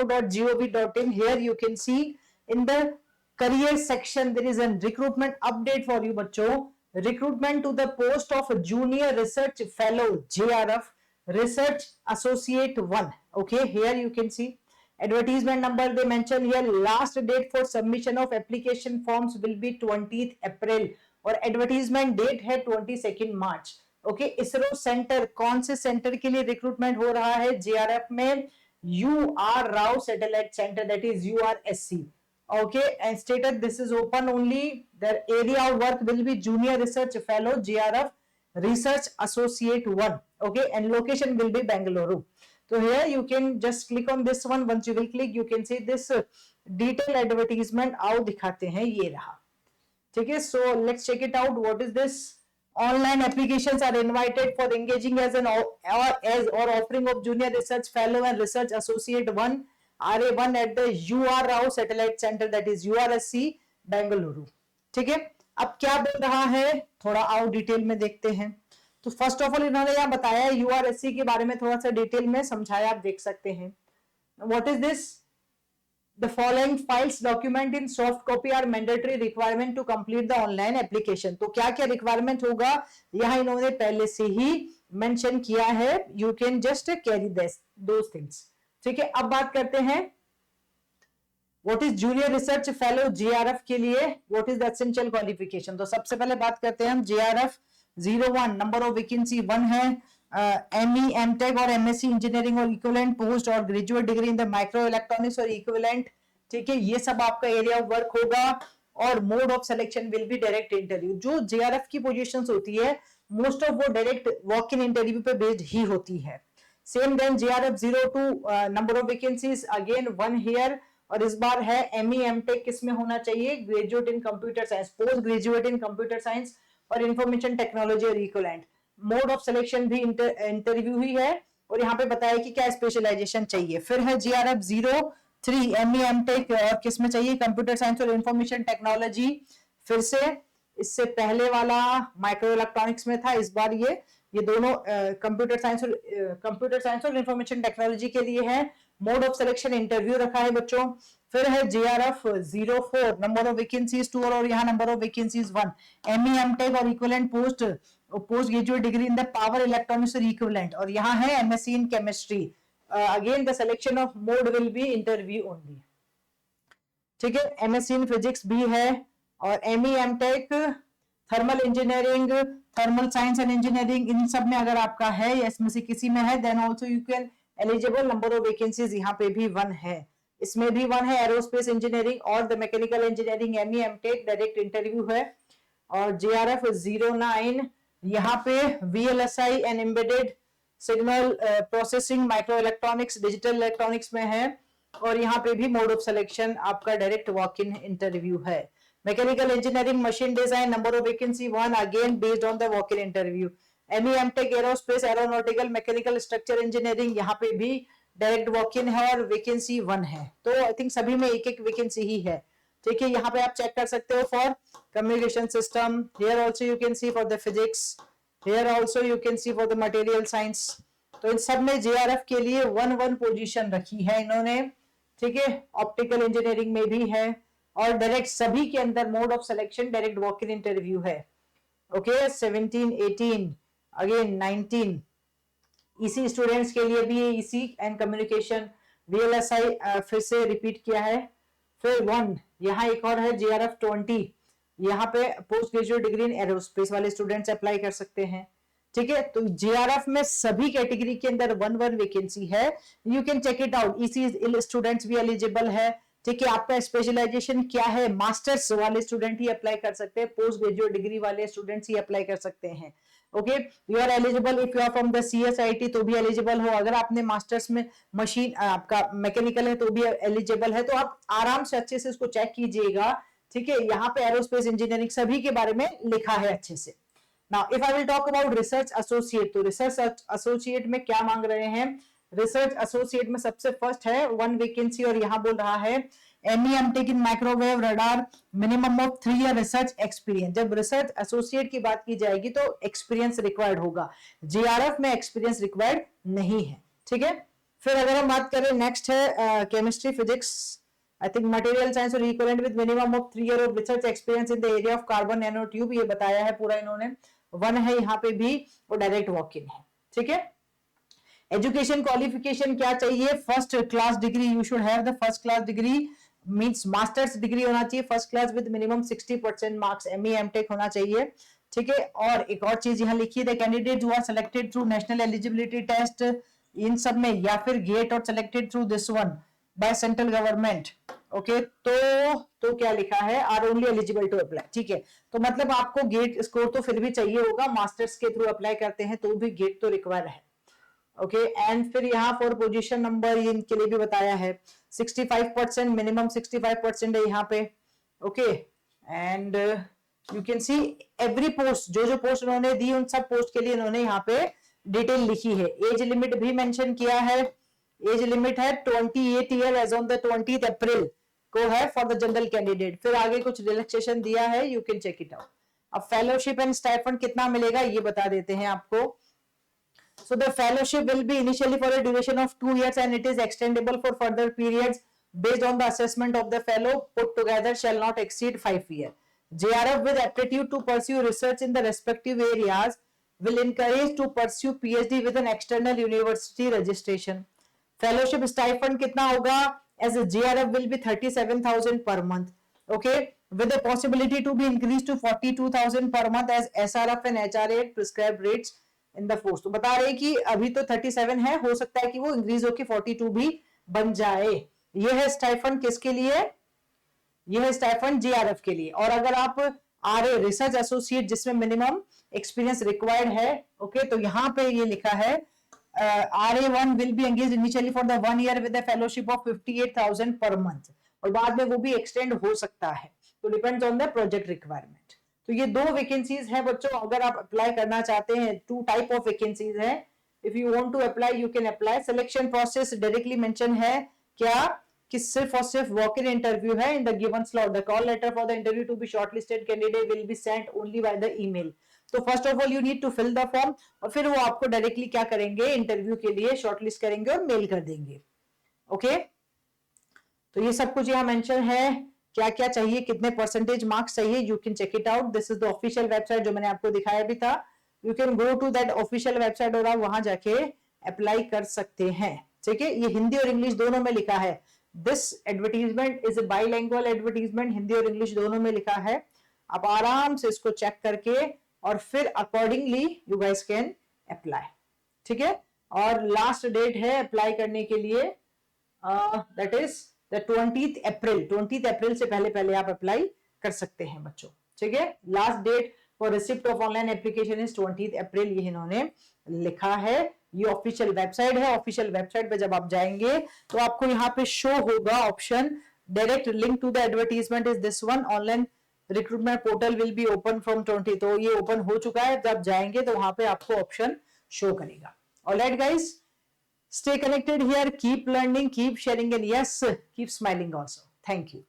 .gov.in. Here you can see in the career section there is a recruitment update for you बच्चों. Recruitment to the post of junior research fellow JRF research associate 1. Okay, here you can see advertisement number they mention here. Last date for submission of application forms will be 20th April और advertisement date है 22 मार्च. Okay, ISRO centre, कौन से centre के लिए recruitment हो रहा है JRF में? UR Rao Satellite Center, that is URSC. Okay, and stated this is open only. The area of work will be junior research fellow JRF research associate 1. Okay, and location will be Bengaluru. So here you can just click on this one. Once you will click, you can see this detailed advertisement. आओ दिखाते हैं, ये रहा. ठीक है, so let's check it out. What is this? Online applications are invited for engaging as an or offering of junior research fellow and research associate 1 RA1 at the UR Rao Satellite Center, that is URSC Bengaluru. ठीक है, अब क्या बोल रहा है थोड़ा आओ detail में देखते हैं. तो फर्स्ट ऑफ ऑल इन्होंने यहाँ बताया URSC के बारे में थोड़ा सा डिटेल में समझाया, आप देख सकते हैं. What is this? The following files document in soft copy are mandatory requirement to complete the online application. तो क्या क्या रिक्वायरमेंट होगा यहाँ इन्होंने पहले से ही मेंशन किया है. You can just carry those things. ठीक है, अब बात करते हैं What is junior research fellow JRF के लिए what is the essential qualification. तो सबसे पहले बात करते हैं हम JRF 01 नंबर ऑफ वैकेंसी 1 है. ME MTech और MSc इंजीनियरिंग और इक्विवेलेंट पोस्ट और graduate degree in the micro electronics और इक्विवेलेंट. ठीक है, ये सब आपका एरिया ऑफ वर्क होगा. और mode of selection will be direct interview. जो JRF की पोजीशंस होती है मोस्ट ऑफ वो डायरेक्ट वॉक इन इंटरव्यू पे बेस्ड ही होती है. Same then JRF 02 number of vacancies again 1 here. और इस बार है ME MTech किसमें होना चाहिए? Graduate in computer science, post graduate in computer science और इंफॉर्मेशन टेक्नोलॉजी और इक्विवेलेंट. मोड ऑफ सिलेक्शन भी इंटरव्यू ही है और यहाँ पे बताया कि क्या स्पेशलाइजेशन चाहिए. फिर है JRF 03 ME MTech और किसमें चाहिए? कंप्यूटर साइंस और इंफॉर्मेशन टेक्नोलॉजी. फिर से इससे पहले वाला माइक्रो इलेक्ट्रॉनिक्स में था, इस बार ये दोनों कंप्यूटर साइंस और इंफॉर्मेशन टेक्नोलॉजी के लिए है. मोड ऑफ सिलेक्शन इंटरव्यू रखा है बच्चों. फिर है JRF 04 नंबर ऑफ वैकेंसीज 2 और यहाँ number of vacancies 1. ME MTech और equivalent post graduate degree in the power electronics और इक्विवेलेंट. और यहाँ है MSc in chemistry. Again the selection of mode will be interview only. ठीक है, MSc इन फिजिक्स भी है. और ME MTech thermal engineering, thermal science and engineering, इन सब में अगर आपका है या इसमें से किसी में है then also you can eligible. Number of vacancies यहाँ पे भी 1 है, इसमें भी 1 है. एरोस्पेस इंजीनियरिंग और the mechanical engineering ME MTech direct interview है. और JRF 09 यहाँ पे VLSI and embedded signal processing, micro electronics, digital electronics में है. और यहाँ पे भी मोड ऑफ सिलेक्शन आपका डायरेक्ट वॉक इन इंटरव्यू है. Mechanical engineering machine design number of vacancy 1 again based on the walk in interview. ME MTech aerospace aeronautical mechanical structure engineering यहाँ पे भी डायरेक्ट वॉक इन है और वैकेंसी 1 है. तो I think सभी में एक एक वैकेंसी ही है. ठीक है, यहाँ पे आप चेक कर सकते हो for communication system. Here also you can see for the physics. Here also you can see for the material science. तो इन सब में JRF के लिए 1 पोजीशन रखी है इन्होंने. ठीक है, ऑप्टिकल इंजीनियरिंग में भी है और डायरेक्ट सभी के अंदर mode of selection direct walk in interview है. ओके, 17 18 अगेन 19 EC स्टूडेंट्स के लिए भी EC एंड कम्युनिकेशन. VLSI फिर से रिपीट किया है. फिर 1 यहाँ एक और है JRF 20. यहाँ पे post graduate degree in aerospace वाले स्टूडेंट्स अप्लाई कर सकते हैं. ठीक है, तो JRF में सभी कैटेगरी के अंदर 1 वैकेंसी है. You can check it out. EC students भी एलिजिबल है. ठीक है, आपका स्पेशलाइजेशन क्या है? मास्टर्स वाले स्टूडेंट ही अप्लाई कर सकते हैं, पोस्ट ग्रेजुएट डिग्री वाले स्टूडेंट्स ही अप्लाई कर सकते हैं. Okay, you are eligible if you are from the CSIT तो भी एलिजिबल हो. अगर आपने मास्टर्स में मशीन आपका मैकेनिकल है तो भी एलिजिबल है. तो आप आराम से अच्छे से इसको चेक कीजिएगा. ठीक है, यहाँ पे एरोस्पेस इंजीनियरिंग सभी के बारे में लिखा है अच्छे से. Now if I will talk about research associate, तो रिसर्च एसोसिएट में क्या मांग रहे हैं? रिसर्च एसोसिएट में सबसे फर्स्ट है 1 वैकेंसी और यहाँ बोल रहा है ME MTech in microwave radar minimum of 3 year research experience. जब रिसर्च एसोसिएट की बात की जाएगी तो एक्सपीरियंस रिक्वायर्ड होगा. JRF में एक्सपीरियंस रिक्वायर्ड नहीं है. ठीक है, फिर अगर हम बात करें, नेक्स्ट है chemistry physics, I think material science और equivalent with minimum of 3 year of research experience in the area of carbon nano tube, ये बताया है पूरा इन्होंने। 1 है यहाँ पे भी, और डायरेक्ट वॉक इन है, ठीक है। एजुकेशन क्वालिफिकेशन क्या चाहिए, first class degree, you should have the first class degree, means masters degree होना चाहिए first class with minimum 60% marks, ME MTech होना चाहिए, ठीक है। और एक और चीज यहाँ लिखी है, candidate who are selected through national eligibility test, इन सब में या फिर गेट और selected through this one by central government, okay. तो क्या लिखा है, are only eligible to apply, ठीक है। तो मतलब आपको गेट स्कोर तो फिर भी चाहिए होगा, मास्टर्स के थ्रू अप्लाई करते हैं तो भी गेट तो रिक्वायर है, ओके। एंड फिर यहाँ फॉर पोजीशन नंबर, इनके लिए भी बताया है 65%, मिनिमम 65% है यहाँ पे, okay. And you can see every post, जो जो पोस्ट उन्होंने दी उन सब पोस्ट के लिए इन्होंने यहाँ पे डिटेल लिखी है। एज लिमिट भी मेंशन किया है, एज लिमिट है 28 ईयर एज ऑन द 20 अप्रैल को है फॉर द जनरल कैंडिडेट। फिर आगे कुछ रिलैक्सेशन दिया है, you can check it out. अब फेलोशिप एंड स्टाइपेंड कितना मिलेगा ये बता देते हैं आपको। So the fellowship will be initially for a duration of 2 years and it is extendable for further periods based on the assessment of the fellow, put together shall not exceed 5 years. JRF with aptitude to pursue research in the respective areas will encourage to pursue PhD with an external university registration. Fellowship stipend कितना होगा, as a JRF will be 37,000 per month, okay, with the possibility to be increased to 42,000 per month as SRF and HRA prescribed rates in the force. तो बता रहे कि अभी तो 37 है, हो सकता है कि वो इंक्रीज होकर 42 भी बन जाए। ये है स्टाइफंड किसके लिए, ये है स्टाइफंड जीआरएफ के लिए। और अगर आप आरए रिसर्च एसोसिएट जिसमें मिनिमम एक्सपीरियंस रिक्वायर्ड है, ओके, तो यहाँ पे ये लिखा है RA1 will be engaged initially for the 1 year with a fellowship of 58,000 per month, और बाद में वो भी एक्सटेंड हो सकता है, तो depends on the project requirement. तो ये 2 वैकेंसीज है बच्चों, अगर आप अप्लाई करना चाहते हैं 2 टाइप ऑफ वैकेंसीज है। If you want to apply you can apply. Selection process directly mention है क्या, कि सिर्फ और सिर्फ वॉक इन इंटरव्यू है in the given slot. The call letter for the interview to be shortlisted candidate will be sent only by the email. तो first of all you need to fill the form, और फिर वो आपको directly क्या करेंगे, interview के लिए shortlist करेंगे और मेल कर देंगे, ओके। तो ये सब कुछ यहाँ मेंशन है, क्या क्या चाहिए, कितने परसेंटेज मार्क्स चाहिए, you can check it out. This is the official website जो मैंने आपको दिखाया भी था, you can go to that official website और आप वहां जाके अप्लाई कर सकते हैं, ठीक है। ये हिंदी और इंग्लिश दोनों में लिखा है। This advertisement is a bilingual advertisement, Hindi और इंग्लिश दोनों में लिखा है। आप आराम से इसको चेक करके और फिर accordingly you guys can apply, ठीक है। और लास्ट डेट है अप्लाई करने के लिए, that is 20th April. 20th अप्रैल से पहले पहले आप अप्लाई कर सकते हैं बच्चों, ठीक है। Last date for receipt of online application is 20th April, ये इन्होंने लिखा है। ये ऑफिशियल वेबसाइट है, ऑफिशियल वेबसाइट पे जब आप जाएंगे तो आपको यहाँ पे शो होगा option direct link to the advertisement is this one, online recruitment portal will be open from 20। तो ये ओपन हो चुका है, जब जाएंगे तो वहां पे आपको ऑप्शन शो करेगा। Alright guys, stay connected here, keep learning, keep sharing, and yes, keep smiling also. Thank you.